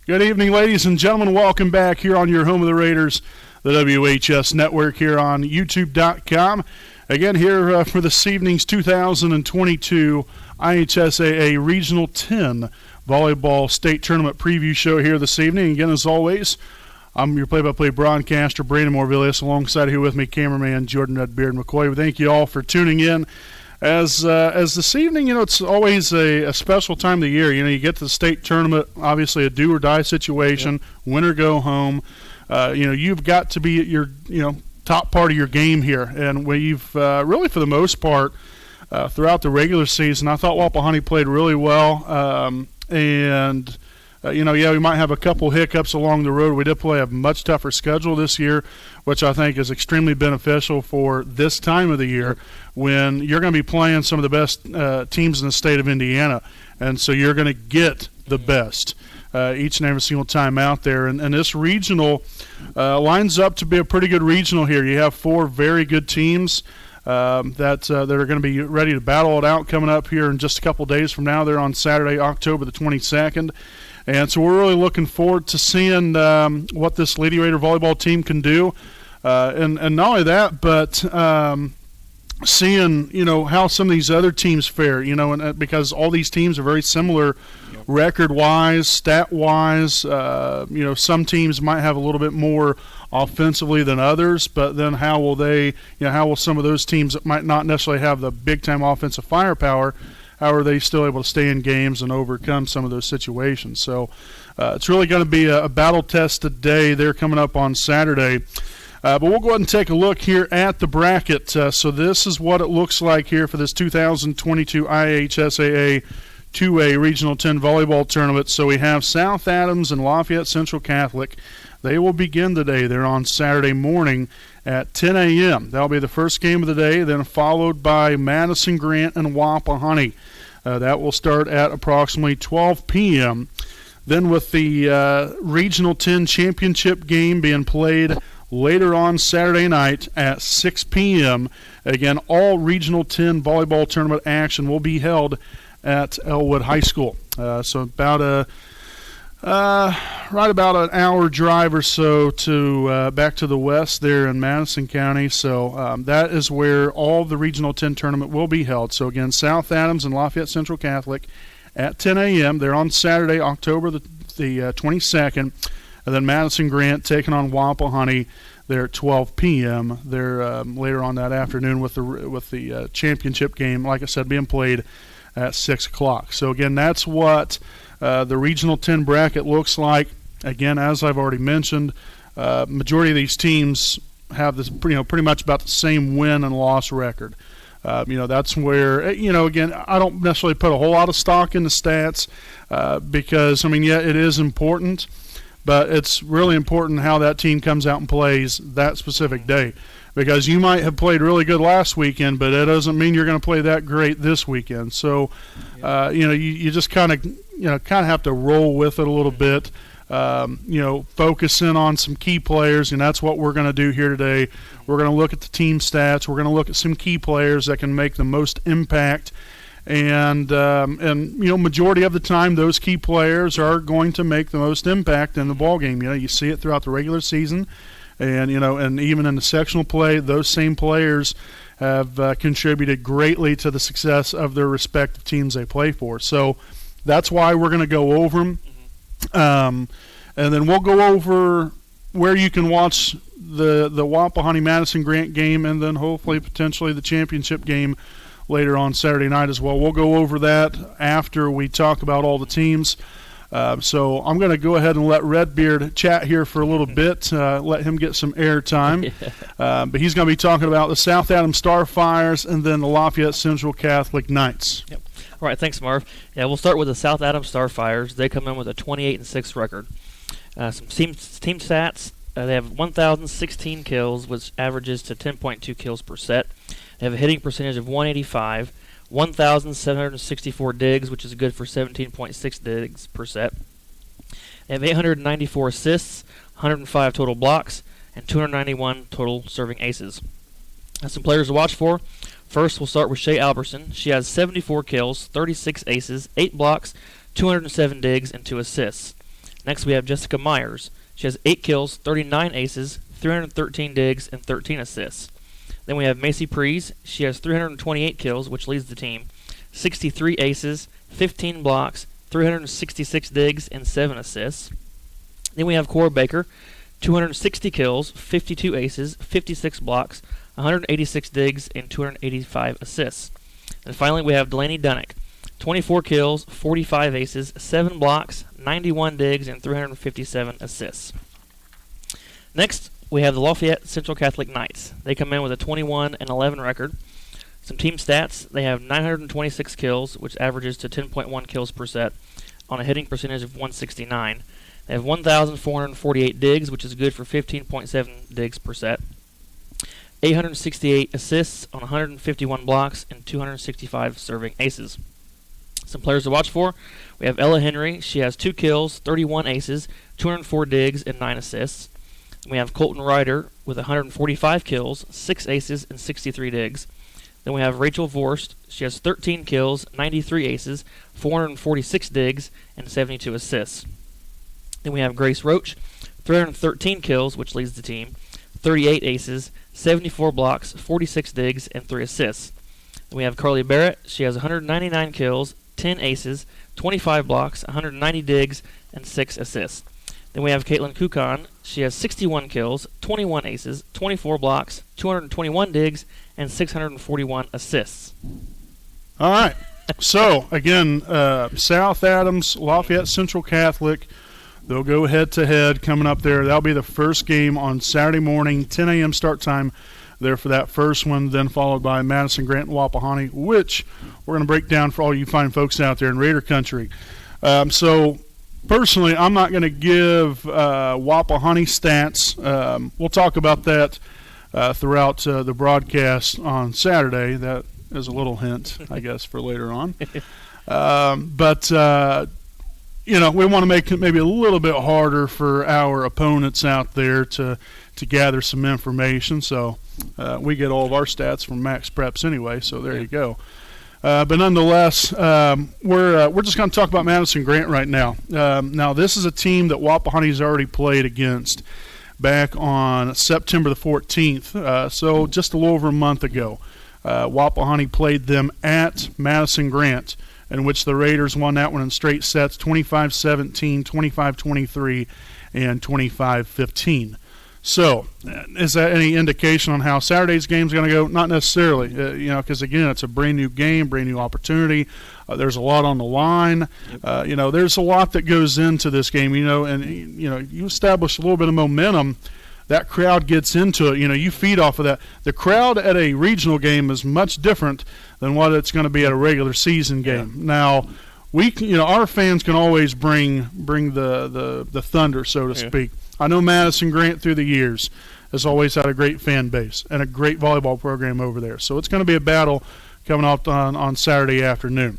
Good evening, ladies and gentlemen. Welcome back here on your home of the Raiders, the WHS Network here on YouTube.com. Again, here for this evening's 2022 IHSAA Regional 10 Volleyball State Tournament Preview Show here this evening. Again, as always, I'm your play-by-play broadcaster, Brandon Morvillius, alongside here with me, cameraman Jordan Redbeard McCoy. We thank you all for tuning in. As this evening, it's always a special time of the year. You get to the state tournament, obviously a do-or-die situation, win or go home. You've got to be at your, top part of your game here. And we've really, for the most part, throughout the regular season, I thought Wapahani played really well. We might have a couple hiccups along the road. We did play a much tougher schedule this year, which I think is extremely beneficial for this time of the year when you're going to be playing some of the best teams in the state of Indiana. And so you're going to get the best each and every single time out there. And this regional lines up to be a pretty good regional here. You have four very good teams that are going to be ready to battle it out coming up here in just a couple days from now. They're on Saturday, October the 22nd. And so we're really looking forward to seeing what this Lady Raider volleyball team can do. And not only that, but seeing, how some of these other teams fare, and because all these teams are very similar record-wise, stat-wise. Some teams might have a little bit more offensively than others, but then how will some of those teams that might not necessarily have the big-time offensive firepower, how are they still able to stay in games and overcome some of those situations? So it's really going to be a battle test today. They're coming up on Saturday. But we'll go ahead and take a look here at the bracket. So this is what it looks like here for this 2022 IHSAA 2A Regional 10 Volleyball Tournament. So we have South Adams and Lafayette Central Catholic. They will begin today. They're on Saturday morning at 10 a.m. That'll be the first game of the day, then followed by Madison Grant and Wapahani. That will start at approximately 12 p.m. Then with the Regional 10 Championship game being played later on Saturday night at 6 p.m. Again, all Regional 10 volleyball tournament action will be held at Elwood High School. So about right about an hour drive or so to back to the west there in Madison County. So that is where all the Regional 10 tournament will be held. So again, South Adams and Lafayette Central Catholic at 10 a.m. They're on Saturday, October the 22nd. And then Madison Grant taking on Wapahani. They're at 12 p.m. They're later on that afternoon with the championship game, like I said, being played at 6 o'clock. So again, that's what the Regional 10 bracket looks like. Again, as I've already mentioned, majority of these teams have this, pretty much about the same win and loss record. That's where, again, I don't necessarily put a whole lot of stock in the stats because, it is important, but it's really important how that team comes out and plays that specific day. Because you might have played really good last weekend, but it doesn't mean you're going to play that great this weekend. So, you just kind of have to roll with it a little bit. Focus in on some key players, and that's what we're going to do here today. We're going to look at the team stats. We're going to look at some key players that can make the most impact. And majority of the time, those key players are going to make the most impact in the ball game. You see it throughout the regular season. And and even in the sectional play, those same players have contributed greatly to the success of their respective teams they play for. So that's why we're going to go over them, and then we'll go over where you can watch the Wapahani Madison Grant game, and then hopefully potentially the championship game later on Saturday night as well. We'll go over that after we talk about all the teams. So I'm going to go ahead and let Redbeard chat here for a little bit, let him get some air time. But he's going to be talking about the South Adams Starfires and then the Lafayette Central Catholic Knights. Yep. All right, thanks, Marv. Yeah, we'll start with the South Adams Starfires. They come in with a 28-6 record. Some team stats. They have 1,016 kills, which averages to 10.2 kills per set. They have a hitting percentage of 185, 1,764 digs, which is good for 17.6 digs per set. They have 894 assists, 105 total blocks, and 291 total serving aces. Some players to watch for. First, we'll start with Shea Alberson. She has 74 kills, 36 aces, 8 blocks, 207 digs, and 2 assists. Next, we have Jessica Myers. She has 8 kills, 39 aces, 313 digs, and 13 assists. Then we have Macy Prees. She has 328 kills, which leads the team, 63 aces, 15 blocks, 366 digs, and 7 assists. Then we have Cora Baker, 260 kills, 52 aces, 56 blocks, 186 digs, and 285 assists. And finally, we have Delaney Dunnick, 24 kills, 45 aces, 7 blocks, 91 digs, and 357 assists. Next, we have the Lafayette Central Catholic Knights. They come in with a 21-11 record. Some team stats: they have 926 kills, which averages to 10.1 kills per set, on a hitting percentage of 169. They have 1,448 digs, which is good for 15.7 digs per set. 868 assists on 151 blocks and 265 serving aces. Some players to watch for: we have Ella Henry. She has 2 kills, 31 aces, 204 digs, and 9 assists. We have Colton Ryder with 145 kills, 6 aces, and 63 digs. Then we have Rachel Vorst. She has 13 kills, 93 aces, 446 digs, and 72 assists. Then we have Grace Roach, 313 kills, which leads the team, 38 aces, 74 blocks, 46 digs, and 3 assists. Then we have Carly Barrett. She has 199 kills, 10 aces, 25 blocks, 190 digs, and 6 assists. Then we have Caitlin Kukan. She has 61 kills, 21 aces, 24 blocks, 221 digs, and 641 assists. All right. So, again, South Adams, Lafayette Central Catholic, they'll go head-to-head coming up there. That'll be the first game on Saturday morning, 10 a.m. start time there for that first one, then followed by Madison Grant and Wapahani, which we're going to break down for all you fine folks out there in Raider Country. So, personally, I'm not going to give Wapahani stats. We'll talk about that throughout the broadcast on Saturday. That is a little hint, I guess, for later on. But we want to make it maybe a little bit harder for our opponents out there to gather some information. So we get all of our stats from Max Preps anyway, so there you go. But nonetheless, we're just going to talk about Madison Grant right now. Now, this is a team that Wapahani's already played against back on September the 14th, so just a little over a month ago. Wapahani played them at Madison Grant, in which the Raiders won that one in straight sets, 25-17, 25-23, and 25-15. So, is that any indication on how Saturday's game is going to go? Not necessarily, because, again, it's a brand-new game, brand-new opportunity. There's a lot on the line. Yep. There's a lot that goes into this game, and you establish a little bit of momentum. That crowd gets into it. You feed off of that. The crowd at a regional game is much different than what it's going to be at a regular season game. Yeah. Now, our fans can always bring the thunder, so to speak. I know Madison Grant through the years has always had a great fan base and a great volleyball program over there. So it's going to be a battle coming up on Saturday afternoon.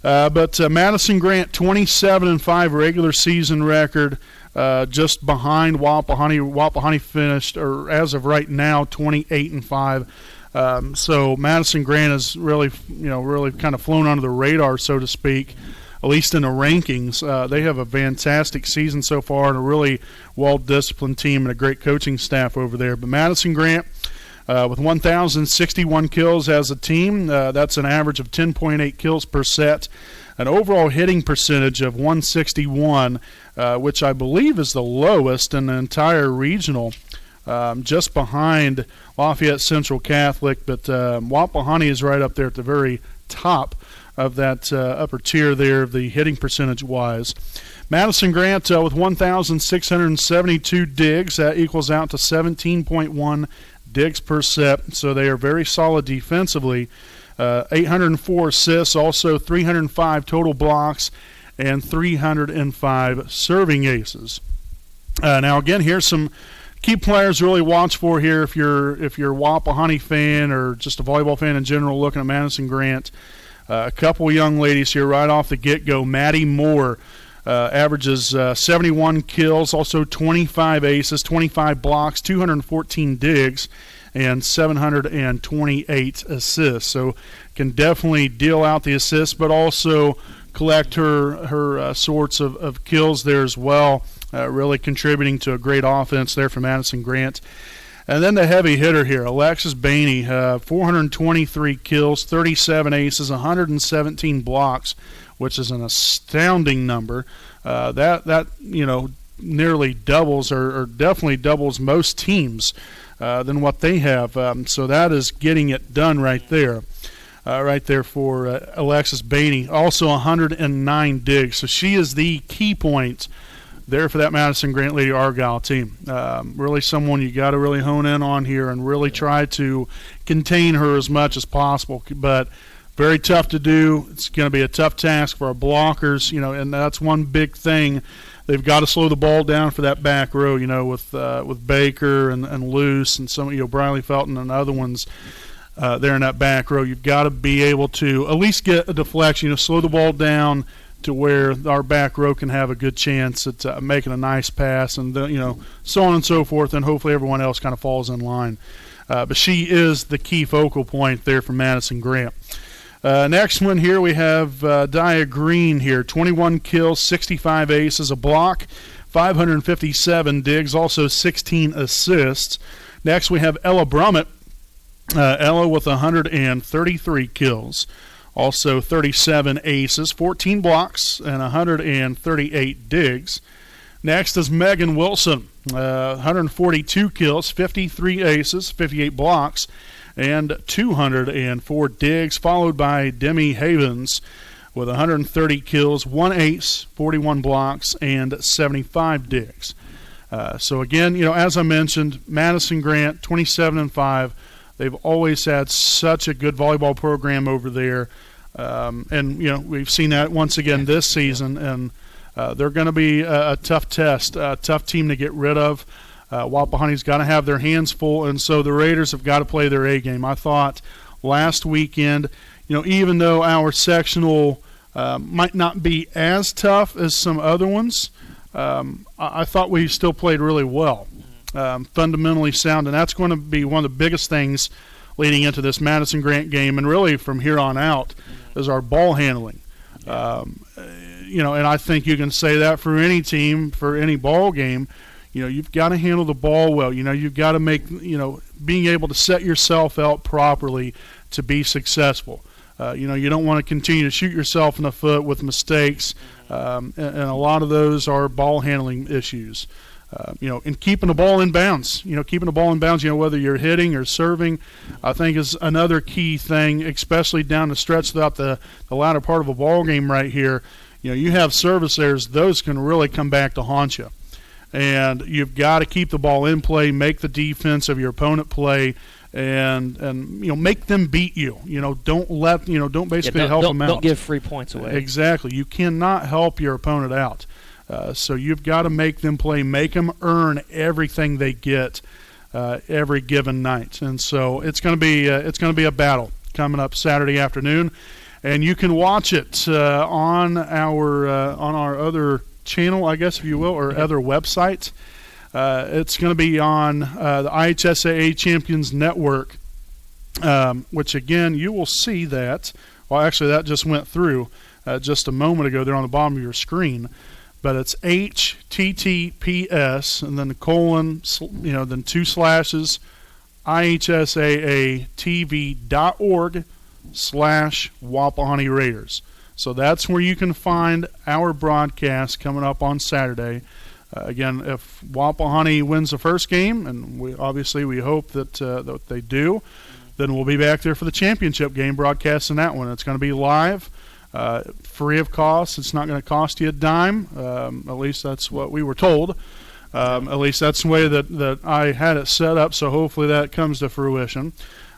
But Madison Grant, 27-5 regular season record, just behind Wapahani. Wapahani finished, or as of right now, 28-5. So Madison Grant has really kind of flown under the radar, so to speak, at least in the rankings. They have a fantastic season so far and a really well-disciplined team and a great coaching staff over there. But Madison Grant, with 1,061 kills as a team, that's an average of 10.8 kills per set, an overall hitting percentage of 161, which I believe is the lowest in the entire regional, just behind Lafayette Central Catholic. But Wapahani is right up there at the very top of that upper tier there, the hitting percentage-wise. Madison Grant with 1,672 digs. That equals out to 17.1 digs per set, so they are very solid defensively. 804 assists, also 305 total blocks, and 305 serving aces. Now, again, here's some key players to really watch for here if you're a Wapahani fan or just a volleyball fan in general looking at Madison Grant. A couple young ladies here right off the get-go. Maddie Moore averages 71 kills, also 25 aces, 25 blocks, 214 digs, and 728 assists. So can definitely deal out the assists, but also collect her sorts of kills there as well, really contributing to a great offense there for Madison Grant. And then the heavy hitter here, Alexis Bainey, 423 kills, 37 aces, 117 blocks, which is an astounding number. That nearly doubles or definitely doubles most teams than what they have. So that is getting it done right there. Right there for Alexis Bainey. Also 109 digs. So she is the key point there for that Madison Grant Lady Argyle team. Really someone you got to really hone in on here and really try to contain her as much as possible. But very tough to do. It's going to be a tough task for our blockers, and that's one big thing. They've got to slow the ball down for that back row, with Baker and Luce and some, Briley Felton and other ones. There in that back row, you've got to be able to at least get a deflection, slow the ball down to where our back row can have a good chance at making a nice pass, and so on and so forth, and hopefully everyone else kind of falls in line. But she is the key focal point there for Madison Grant. Next one here we have Dia Green here, 21 kills, 65 aces, a block, 557 digs, also 16 assists. Next we have Ella Brummett. Ella with 133 kills, also 37 aces, 14 blocks, and 138 digs. Next is Megan Wilson, 142 kills, 53 aces, 58 blocks, and 204 digs, followed by Demi Havens with 130 kills, 1 ace, 41 blocks, and 75 digs. So again, as I mentioned, Madison Grant, 27-5. They've always had such a good volleyball program over there, and we've seen that once again this season. And they're going to be a tough test, a tough team to get rid of. Wapahani's got to have their hands full, and so the Raiders have got to play their A game. I thought last weekend, even though our sectional might not be as tough as some other ones, I thought we still played really well. Fundamentally sound, and that's going to be one of the biggest things leading into this Madison Grant game, and really from here on out, is our ball handling. And I think you can say that for any team, for any ball game. You've got to handle the ball well. You've got to make, being able to set yourself out properly to be successful. You don't want to continue to shoot yourself in the foot with mistakes, and a lot of those are ball handling issues. And keeping the ball in bounds, whether you're hitting or serving, I think is another key thing, especially down the stretch throughout the latter part of a ball game right here. You have service errors, those can really come back to haunt you. And you've got to keep the ball in play, make the defense of your opponent play, and make them beat you. Don't let, don't basically help them out. Don't give free points away. Exactly. You cannot help your opponent out. So you've got to make them play, make them earn everything they get every given night. And so it's going to be a battle coming up Saturday afternoon, and you can watch it on our other channel, I guess, if you will, or other website. It's going to be on the IHSAA Champions Network, which again you will see that. Well, actually, that just went through just a moment ago there on the bottom of your screen. But it's HTTPS and then the colon, then 2 slashes, IHSAATV.org/Wapahani Raiders. So that's where you can find our broadcast coming up on Saturday. Again, if Wapahani wins the first game, and we hope that they do, then we'll be back there for the championship game broadcasting that one. It's going to be live. Free of cost. It's not going to cost you a dime. At least that's what we were told. At least that's the way that I had it set up, so hopefully that comes to fruition.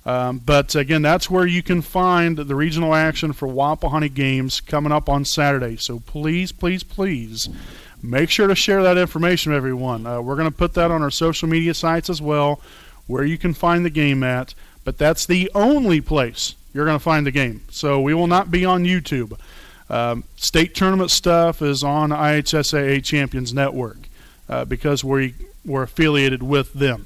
But again, that's where you can find the regional action for Wapahani games coming up on Saturday. So please, please, please make sure to share that information with everyone. We're going to put that on our social media sites as well, where you can find the game at. But that's the only place you're going to find the game. So we will not be on YouTube. State tournament stuff is on IHSAA Champions Network because we're affiliated with them.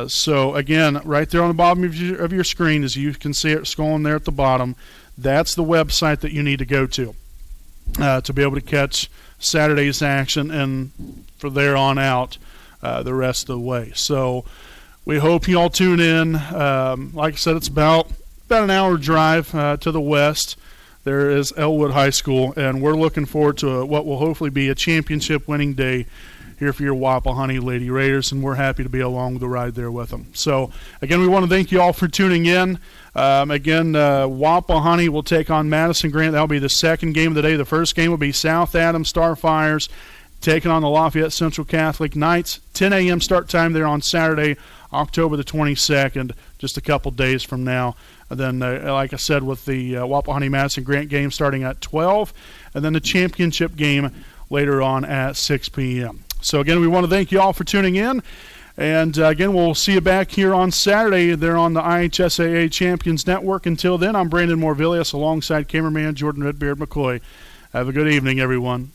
So again, right there on the bottom of your screen, as you can see it scrolling there at the bottom, that's the website that you need to go to. to be able to catch Saturday's action and for there on out the rest of the way. So we hope you all tune in. Like I said, it's about an hour drive to the west. There is Elwood High School, and we're looking forward to what will hopefully be a championship-winning day here for your Wapahani Lady Raiders, and we're happy to be along the ride there with them. So, again, we want to thank you all for tuning in. Wapahani will take on Madison Grant. That will be the second game of the day. The first game will be South Adams Starfires taking on the Lafayette Central Catholic Knights. 10 a.m. start time there on Saturday, October the 22nd, just a couple days from now. And then, like I said, with the Wapahani-Madison Grant game starting at 12, and then the championship game later on at 6 p.m. So, again, we want to thank you all for tuning in. And, again, we'll see you back here on Saturday there on the IHSAA Champions Network. Until then, I'm Brandon Morvillius alongside cameraman Jordan Redbeard McCoy. Have a good evening, everyone.